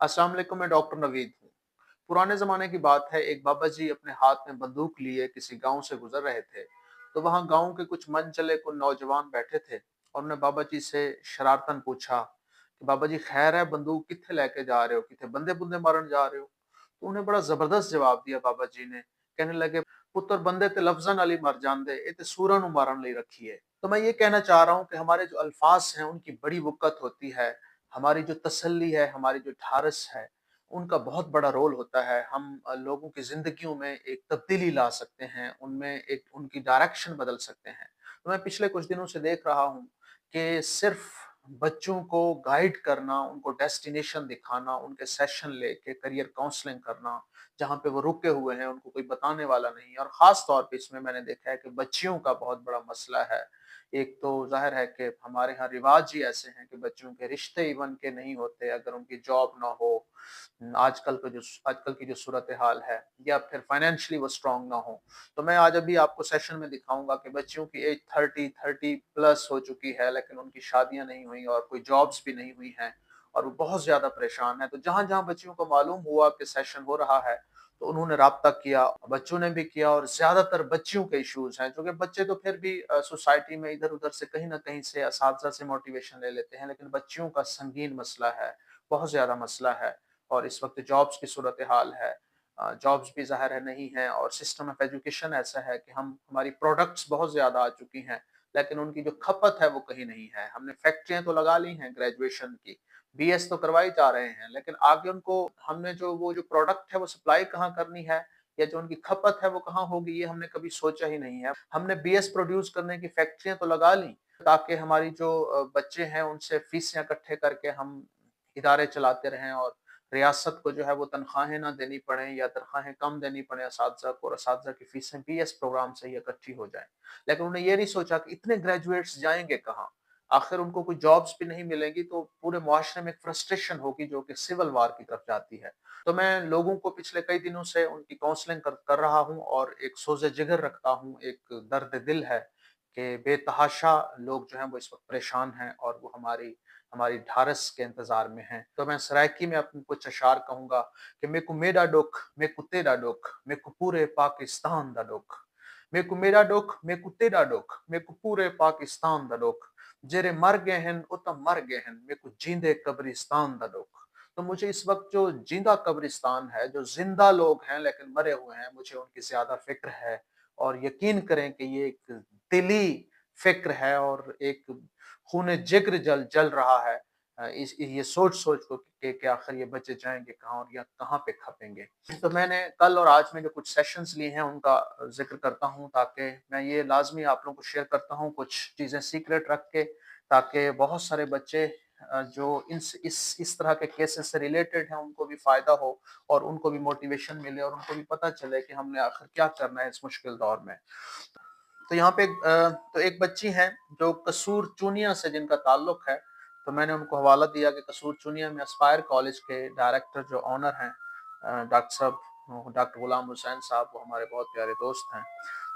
अस्सलाम वालेकुम, मैं डॉक्टर नवीद हूँ। पुराने ज़माने की बात है, एक बाबा जी अपने हाथ में बंदूक लिए किसी गाँव से गुज़र रहे थे। तो वहाँ गाँव के कुछ मनचले कुछ नौजवान बैठे थे और उन्होंने बाबा जी से शरारतन पूछा कि बाबा जी खैर है, बंदूक कित्थे लेके जा रहे हो? कित्थे बंदे-बुंदे मारन जा रहे हो? तो उन्हें बड़ा ज़बरदस्त जवाब दिया बाबा जी ने। कहने लगे, पुत्र बंदे ते लफ्ज़ां नाल ही मर जांदे, ये ते सूरां नूं मारन लई रखी है। तो मैं ये कहना चाह रहा हूँ कि हमारे जो अल्फाज़ हैं, उनकी बड़ी वुक़्अत होती है। हमारी जो तसल्ली है, हमारी जो ढारस है, उनका बहुत बड़ा रोल होता है। हम लोगों की ज़िंदगियों में एक तब्दीली ला सकते हैं, उनमें एक उनकी डायरेक्शन बदल सकते हैं। तो मैं पिछले कुछ दिनों से देख रहा हूँ कि सिर्फ़ बच्चों को गाइड करना, उनको डेस्टिनेशन दिखाना, उनके सेशन लेके करियर काउंसलिंग करना, जहाँ पे वो रुके हुए हैं, उनको कोई बताने वाला नहीं है और ख़ास तौर पे इसमें मैंने देखा है कि बच्चियों का बहुत बड़ा मसला है। एक तो ज़ाहिर है कि हमारे यहाँ रिवाज ही ऐसे हैं कि बच्चों के रिश्ते इवन के नहीं होते अगर उनकी जॉब ना हो। आजकल की जो सूरत-ए-हाल है या फिर फाइनेंशियली वो स्ट्रॉन्ग ना हो। तो मैं आज अभी आपको सेशन में दिखाऊँगा कि बच्चियों की एज 30 प्लस हो चुकी है लेकिन उनकी शादियाँ नहीं हुई और कोई जॉब्स भी नहीं हुई हैं और वो बहुत ज़्यादा परेशान हैं। तो जहाँ-जहाँ बच्चियों को मालूम हुआ कि सेशन हो रहा है, तो उन्होंने राब्ता किया, बच्चों ने भी किया और ज़्यादातर बच्चियों के इश्यूज़ हैं, क्योंकि बच्चे तो फिर भी सोसाइटी में इधर-उधर से कहीं न कहीं से असातिज़ा से मोटिवेशन ले लेते हैं, लेकिन बच्चियों का संगीन मसला है, बहुत ज़्यादा मसला है और इस वक़्त जॉब्स की सूरत-ए-हाल है। जॉब्स भी ज़ाहिर है नहीं हैं और सिस्टम ऑफ एजुकेशन ऐसा है कि हम हमारी प्रोडक्ट्स बहुत ज़्यादा आ चुकी हैं, लेकिन उनकी जो खपत है वो कहीं नहीं है। हमने फैक्ट्रियाँ तो लगा ली हैं ग्रेजुएशन की, बीएस तो करवाई जा रहे हैं, लेकिन आगे उनको हमने जो वो जो प्रोडक्ट है वो सप्लाई कहाँ करनी है या जो उनकी खपत है वो कहाँ होगी, ये हमने कभी सोचा ही नहीं है। हमने बीएस प्रोड्यूस करने की फैक्ट्रियाँ तो लगा ली ताकि हमारी जो बच्चे हैं उनसे फीसें इकट्ठे करके हम इदारे चलाते रहें और रियासत को जो है वो तनख्वाहें ना देनी पड़ें या तनख्वाहें कम देनी पड़ें असातिज़ा को और असातिज़ा की फीसें बीएस प्रोग्राम से ही इकट्ठी हो जाएँ। लेकिन उन्होंने ये नहीं सोचा कि इतने ग्रेजुएट्स जाएँगे कहाँ? आखिर उनको कोई जॉब्स भी नहीं मिलेंगी तो पूरे मुआशरे में एक फ्रस्ट्रेशन होगी जो कि सिविल वार की तरफ जाती है। तो मैं लोगों को पिछले कई दिनों से उनकी काउंसलिंग कर कर रहा हूँ और एक सोज़े जिगर रखता हूँ, एक दर्द दिल है कि बेतहाशा लोग जो हैं वो इस वक़्त परेशान हैं और वो हमारी हमारी ढारस के इंतज़ार में हैं। तो मैं सराइकी में अपने कुछ अशार कहूँगा कि मेकु मेरा दुख, मेकु तेरा दुख, मेकु पूरे पाकिस्तान दा दुख। मेकु मेरा दुख, मेकु तेरा दुख, मेकु पूरे पाकिस्तान दा दुख। जेरे मर गए हैं वो तो मर गए हैं, मेरे को जींदे कब्रिस्तान दा दुख। तो मुझे इस वक्त जो जिंदा कब्रिस्तान है, जो जिंदा लोग हैं लेकिन मरे हुए हैं, मुझे उनकी ज्यादा फिक्र है और यकीन करें कि ये एक दिली फिक्र है और एक खून जिग्र जल जल रहा है। इस ये सोच सोच को कि आखिर ये बच्चे जाएंगे कहाँ और या कहाँ पे खपेंगे। तो मैंने कल और आज में जो कुछ सेशंस लिए हैं उनका ज़िक्र करता हूँ ताकि मैं ये लाज़मी आप लोगों को शेयर करता हूँ कुछ चीज़ें सीक्रेट रख के, ताकि बहुत सारे बच्चे जो इस तरह के केसेस से रिलेटेड हैं उनको भी फ़ायदा हो और उनको भी मोटिवेशन मिले और उनको भी पता चले कि हमने आखिर क्या करना है इस मुश्किल दौर में। तो यहाँ पे तो एक बच्ची हैं जो कसूर चूनिया से जिनका ताल्लुक है, तो मैंने उनको हवाला दिया कि कसूर चूनिया में एस्पायर कॉलेज के डायरेक्टर जो ऑनर हैं डॉक्टर साहब डॉक्टर गुलाम हुसैन साहब, वो हमारे बहुत प्यारे दोस्त हैं।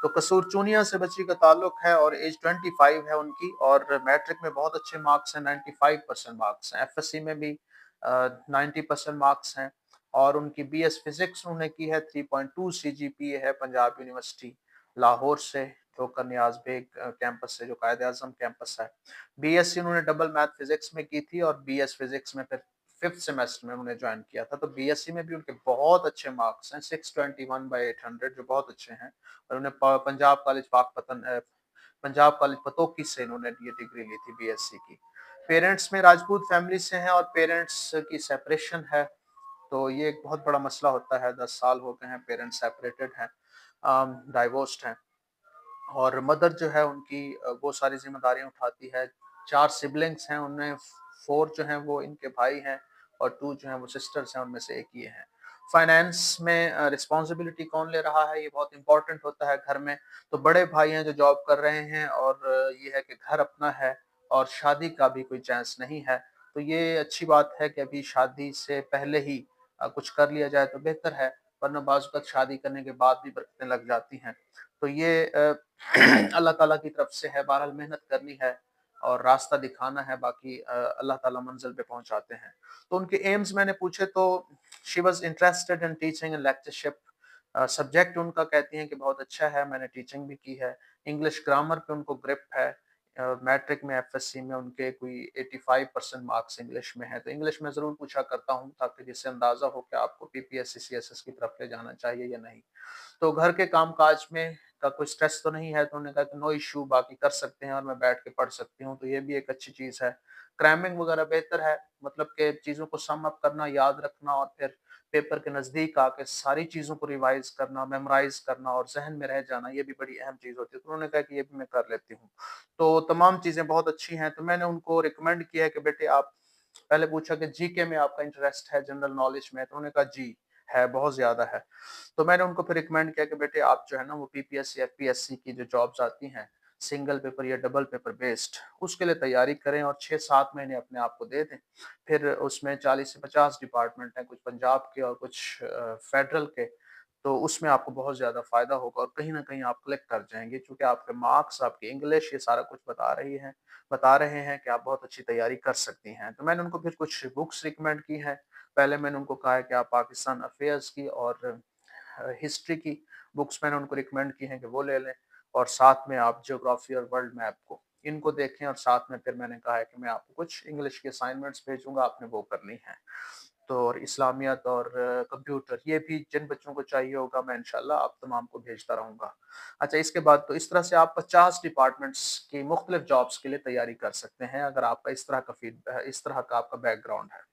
तो कसूर चूनिया से बच्ची का ताल्लुक है और एज 25 है उनकी और मैट्रिक में बहुत अच्छे मार्क्स हैं, 95% मार्क्स हैं। एफएससी में भी 90% मार्क्स हैं और उनकी बीएस फिजिक्स उन्होंने की है, 3.2 सीजीपीए है पंजाब यूनिवर्सिटी लाहौर से, ठोकर नियाज बेग कैंपस से जो कायद आजम कैंपस है। बीएससी उन्होंने डबल मैथ फिजिक्स में की थी और बीएस फिजिक्स में फिर फिफ्थ सेमेस्टर में उन्होंने ज्वाइन किया था। तो बीएससी में भी उनके बहुत अच्छे मार्क्स हैं, 621/800 जो बहुत अच्छे हैं और उन्हें पंजाब कॉलेज पंजाब कॉलेज पतोकी से इन्होंने ये डिग्री ली थी बीएससी की। पेरेंट्स में राजपूत फैमिली से हैं और पेरेंट्स की सेपरेशन है, तो ये एक बहुत बड़ा मसला होता है। 10 साल हो गए हैं, पेरेंट्स सेपरेटेड हैं, डाइवोर्स्ड हैं और मदर जो है उनकी वो सारी ज़िम्मेदारियाँ उठाती है। 4 सिबलिंग्स हैं, उनमें 4 जो हैं वो इनके भाई हैं और 2 जो हैं वो सिस्टर्स हैं, उनमें से एक ये हैं। फाइनेंस में रिस्पॉन्सिबिलिटी कौन ले रहा है, ये बहुत इम्पोर्टेंट होता है घर में। तो बड़े भाई हैं जो जॉब कर रहे हैं और ये है कि घर अपना है और शादी का भी कोई चांस नहीं है। तो ये अच्छी बात है कि अभी शादी से पहले ही कुछ कर लिया जाए तो बेहतर है, वरना बाज़ वक़्त शादी करने के बाद भी बरकतें लग जाती हैं। तो ये अल्लाह ताला की तरफ से है, बहरहाल मेहनत करनी है। और रास्ता दिखाना है, बाकी अल्लाह ताला मंज़िल पे पहुँचाते हैं। तो उनके एम्स मैंने पूछे तो she was interested in teaching and lectureship. Subject उनका कहती हैं कि बहुत अच्छा है, मैंने टीचिंग भी की है। इंग्लिश ग्रामर पे उनको ग्रिप है। मैट्रिक में एफएससी में उनके कोई 85% मार्क्स इंग्लिश में है। तो इंग्लिश में ज़रूर पूछा करता हूँ ताकि जिससे अंदाज़ा हो कि आपको पीपीएससी, सीएसएस की तरफ ले जाना चाहिए या नहीं। तो घर के काम-काज में का कोई स्ट्रेस तो नहीं है, तो उन्होंने कहा कि नो इश्यू, बाकी कर सकते हैं और मैं बैठ के पढ़ सकती हूँ, तो ये भी एक अच्छी चीज़ है। क्रैमिंग वगैरह बेहतर है, मतलब कि चीज़ों को सम अप करना, याद रखना और फिर पेपर के नज़दीक आके सारी चीज़ों को रिवाइज़ करना, मेमोराइज़ करना और ज़हन में रह जाना, ये भी बड़ी अहम चीज़ होती है। तो उन्होंने कहा कि ये भी मैं कर लेती हूँ। तो तमाम चीज़ें बहुत अच्छी हैं, तो मैंने उनको रिकमेंड किया है कि बेटे आप, पहले पूछा कि जीके में आपका इंटरेस्ट है, जनरल नॉलेज में? तो उन्होंने कहा जी, है, बहुत ज़्यादा है। तो मैंने उनको फिर रिकमेंड किया कि बेटे आप जो है ना वो पीपीएससी, एफपीएससी की जो जॉब्स आती हैं, सिंगल पेपर या डबल पेपर बेस्ड, उसके लिए तैयारी करें और 6-7 महीने अपने आप को दे दें। फिर उसमें 40 से 50 डिपार्टमेंट हैं, कुछ पंजाब के और कुछ फेडरल के, तो उसमें आपको बहुत ज़्यादा फ़ायदा होगा और कहीं न कहीं आप क्लिक कर जाएँगे, क्योंकि आपके मार्क्स, आपकी इंग्लिश, ये सारा कुछ बता रहे हैं कि आप बहुत अच्छी तैयारी कर सकती हैं। तो मैंने उनको फिर कुछ बुक्स रिकमेंड की हैं। पहले मैंने उनको कहा है कि आप पाकिस्तान अफ़ेयर्स की और हिस्ट्री की बुक्स मैंने उनको रिकमेंड की हैं कि वो ले लें, और साथ में आप ज्योग्राफी और वर्ल्ड मैप को, इनको देखें, और साथ में फिर मैंने कहा है कि मैं आपको कुछ इंग्लिश की असाइनमेंट्स भेजूँगा, आपने वो करनी है। तो और इस्लामियत और कंप्यूटर, ये भी जिन बच्चों को चाहिए होगा मैं इंशाल्लाह आप तमाम को भेजता रहूँगा। अच्छा, इसके बाद तो इस तरह से आप 50 डिपार्टमेंट्स की मुख्तलिफ जॉब्स के लिए तैयारी कर सकते हैं, अगर आपका इस तरह का आपका बैकग्राउंड है।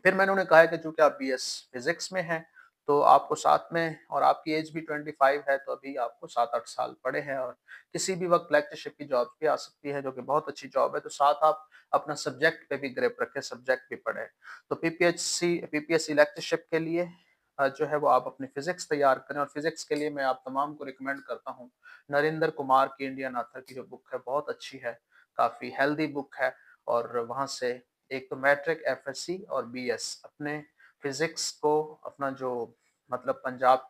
फिर मैंने उन्हें कहा है कि चूँकि आप बीएस फिज़िक्स में हैं, तो आपको साथ में, और आपकी एज भी 25 है, तो अभी आपको 7-8 साल पड़े हैं और किसी भी वक़्त लेक्चरशिप की जॉब भी आ सकती है, जो कि बहुत अच्छी जॉब है। तो साथ आप अपना सब्जेक्ट पे भी ग्रिप रखें, सब्जेक्ट भी पढ़ें। तो पीपीएससी लेक्चरशिप के लिए जो है वो आप अपनी फिज़िक्स तैयार करें, और फिज़िक्स के लिए मैं आप तमाम को रिकमेंड करता हूँ, नरेंद्र कुमार की इंडियन ऑथर की जो बुक है, बहुत अच्छी है, काफ़ी हेल्दी बुक है, और वहाँ से एक तो मैट्रिक, एफएससी और बीएस, अपने फिजिक्स को, अपना जो मतलब पंजाब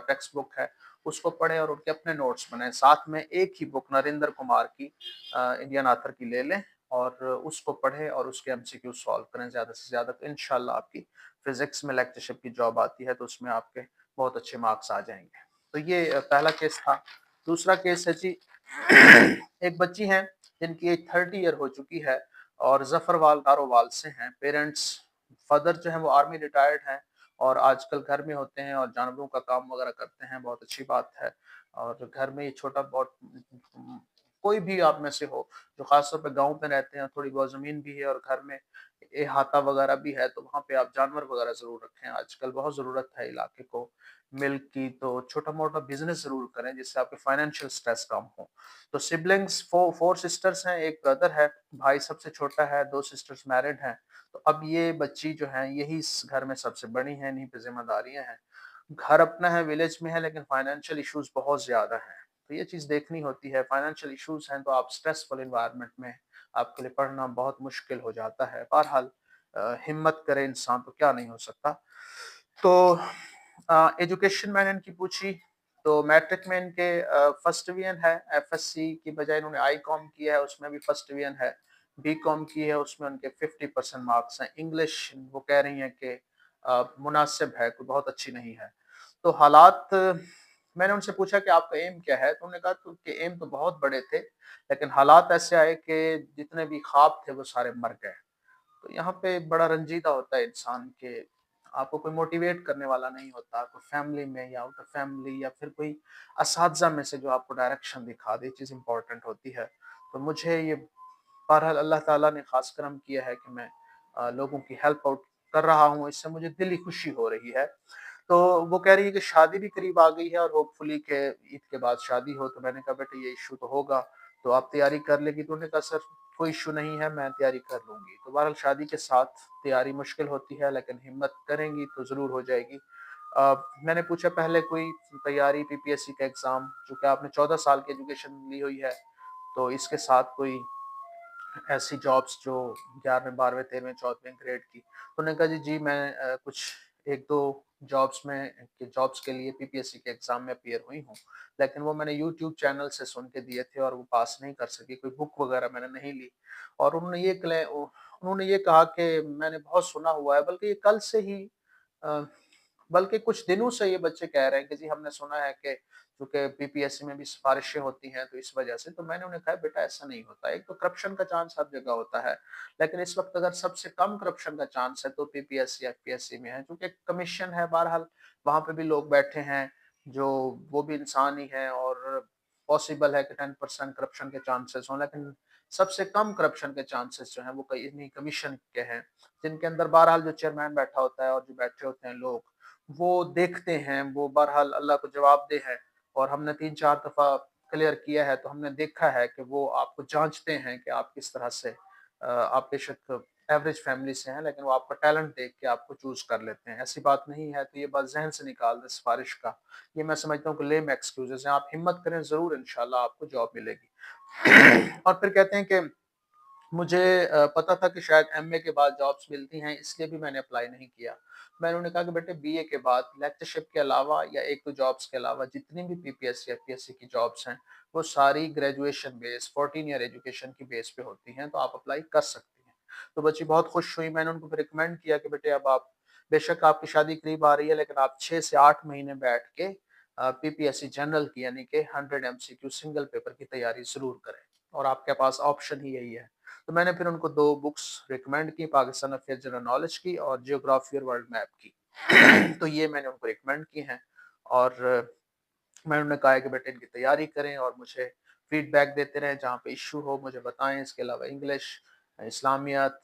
टेक्स्ट बुक है, उसको पढ़ें और उनके अपने नोट्स बनाएं। साथ में एक ही बुक नरेंद्र कुमार की इंडियन ऑथर की ले लें और उसको पढ़ें और उसके एमसीक्यू सॉल्व करें ज़्यादा से ज़्यादा, तो इंशाल्लाह आपकी फिजिक्स में लेक्चरशिप की जॉब आती है तो उसमें आपके बहुत अच्छे मार्क्स आ जाएंगे। तो ये पहला केस था। दूसरा केस है जी, एक बच्ची हैं जिनकी एज 30 ईयर हो चुकी है और ज़फरवाल दारोवाल से हैं। पेरेंट्स, फादर जो हैं वो आर्मी रिटायर्ड हैं और आजकल घर में होते हैं और जानवरों का काम वगैरह करते हैं, बहुत अच्छी बात है। और घर में ये छोटा बहुत कोई भी आप में से हो जो खास तौर पे गाँव में रहते हैं, थोड़ी बहुत ज़मीन भी है और घर में अहाता वगैरह भी है, तो वहाँ पे आप जानवर वगैरह ज़रूर रखें। आजकल बहुत ज़रूरत है इलाके को मिल्क की, तो छोटा-मोटा बिज़नेस ज़रूर करें जिससे आपके फाइनेंशियल स्ट्रेस कम हो। तो सिबलिंग्स 4 सिस्टर्स हैं, 1 ब्रदर है, भाई सबसे छोटा है, 2 सिस्टर्स मैरिड हैं। तो अब ये बच्ची जो है यही इस घर में सबसे बड़ी हैं, इन्हीं पे ज़िम्मेदारियाँ हैं। घर अपना है, विलेज में है, लेकिन फाइनेंशियल इश्यूज़ बहुत ज़्यादा हैं। तो ये चीज़ देखनी होती है, फाइनेंशियल इश्यूज़ हैं तो आप स्ट्रेसफुल एनवायरनमेंट में आपके लिए पढ़ना बहुत मुश्किल हो जाता है। बहरहाल हिम्मत करे इंसान तो क्या नहीं हो सकता। तो एजुकेशन मैंने इनकी पूछी, तो मैट्रिक में इनके फर्स्ट डिवीज़न है, एफएससी की बजाय इन्होंने आईकॉम किया है, उसमें भी फर्स्ट डिवीज़न है। बीकॉम की है, उसमें उनके 50% मार्क्स हैं। इंग्लिश वो कह रही हैं कि मुनासिब है, कोई बहुत अच्छी नहीं है। तो हालात, मैंने उनसे पूछा कि आपका एम क्या है? तो उन्होंने कहा तो कि एम तो बहुत बड़े थे, लेकिन हालात ऐसे आए कि जितने भी ख्वाब थे वो सारे मर गए। तो यहाँ पे बड़ा रंजीदा होता है इंसान के, आपको कोई मोटिवेट करने वाला नहीं होता, कोई फैमिली में या आउट ऑफ फैमिली या फिर कोई असातिज़ा में से जो आपको डायरेक्शन दिखा दे, ये चीज़ इम्पोर्टेंट होती है। तो मुझे ये, बहरहाल अल्लाह ताला ने ख़ास करम किया है कि मैं लोगों की हेल्प आउट कर रहा हूँ, इससे मुझे दिली खुशी हो रही है। तो वो कह रही है कि शादी भी करीब आ गई है और होपफुली के ईद के बाद शादी हो, तो मैंने कहा बेटे ये इश्यू तो होगा, तो आप तैयारी कर लेगी? तो उन्होंने कहा सर कोई इश्यू नहीं है, मैं तैयारी कर लूँगी। तो बहरहाल शादी के साथ तैयारी मुश्किल होती है, लेकिन हिम्मत करेंगी तो ज़रूर हो जाएगी। मैंने पूछा पहले कोई तैयारी पीपीएससी का एग्ज़ाम, चूँकि आपने 14 साल की एजुकेशन ली हुई है, तो इसके साथ कोई ऐसी जॉब्स जो 11वें, 12वें, 13वें, 14वें ग्रेड की। तो उन्होंने कहा जी, जी मैं कुछ 1-2 जॉब्स के लिए पीपीएससी के एग्ज़ाम में अपीयर हुई हूँ। लेकिन वो मैंने यूट्यूब चैनल से सुन के दिए थे और वो पास नहीं कर सकी, कोई बुक वग़ैरह मैंने नहीं ली। और उन्होंने ये कहा कि मैंने बहुत सुना हुआ है, बल्कि ये कल से ही अ, बल्कि कुछ दिनों से ये बच्चे कह रहे हैं कि जी हमने सुना है कि चूँकि पीपीएससी में भी सिफ़ारिशें होती हैं तो इस वजह से। तो मैंने उन्हें कहा बेटा ऐसा नहीं होता है। एक तो करप्शन का चांस हर जगह होता है, लेकिन इस वक़्त अगर सबसे कम करप्शन का चांस है तो पीपीएससी, एफपीएससी में है, क्योंकि कमीशन है बहरहाल, वहाँ पे भी लोग बैठे हैं जो वो भी इंसान ही हैं, और पॉसिबल है कि 10% करप्शन के चांसेस हों, लेकिन सबसे कम करप्शन के चांसेस जो हैं वो कहीं इन्हीं कमीशन के हैं, जिनके अंदर बहरहाल जो चेयरमैन बैठा होता है और जो बैठे होते हैं लोग, वो देखते हैं, वो बहरहाल अल्लाह को जवाबदेह है। और हमने 3-4 दफ़ा क्लियर किया है, तो हमने देखा है कि वो आपको जाँचते हैं कि आप किस तरह से आप बेशक एवरेज फैमिली से हैं, लेकिन वो आपका टैलेंट देख के आपको चूज़ कर लेते हैं। ऐसी बात नहीं है, तो ये बात ज़हन से निकाल दें सिफ़ारिश का। ये मैं समझता हूँ कि लेम एक्सक्यूज़ेज़ हैं। आप हिम्मत करें, ज़रूर इंशाल्लाह आपको जॉब मिलेगी। और फिर कहते हैं कि मुझे पता था कि शायद एमए के बाद जॉब्स मिलती हैं, इसलिए भी मैंने अप्लाई नहीं किया। मैंने उन्हें कहा कि बेटे बीए के बाद लेक्चरशिप के अलावा या 1-2 जॉब्स के अलावा जितनी भी पीपीएससी, एफपीएससी की जॉब्स हैं, वो सारी ग्रेजुएशन बेस 14 ईयर एजुकेशन की बेस पे होती हैं, तो आप अप्लाई कर सकती हैं। तो बच्ची बहुत खुश हुई। मैंने उनको फिर रिकमेंड किया कि बेटे अब आप, बेशक आपकी शादी करीब आ रही है, लेकिन आप 6 से 8 महीने बैठ के पीपीएससी जनरल की यानी कि 100 एमसीक्यू सिंगल पेपर की तैयारी ज़रूर करें, और आपके पास ऑप्शन ही यही है। तो मैंने फिर उनको 2 बुक्स रिकमेंड की, पाकिस्तान अफेयर जनरल नॉलेज की और जियोग्राफी और वर्ल्ड मैप की। तो ये मैंने उनको रिकमेंड की हैं, और मैंने उन्हें कहा है कि बेटे इनकी तैयारी करें और मुझे फीडबैक देते रहें, जहाँ पे इश्यू हो मुझे बताएँ। इसके अलावा इंग्लिश, इस्लामियत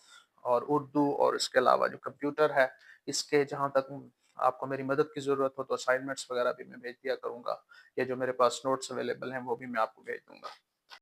और उर्दू, और इसके अलावा जो कंप्यूटर है, इसके जहाँ तक आपको मेरी मदद की ज़रूरत हो तो असाइनमेंट्स वगैरह भी मैं भेज दिया करूँगा। या जो मेरे पास नोट्स अवेलेबल हैं वो भी मैं आपको भेज दूँगा।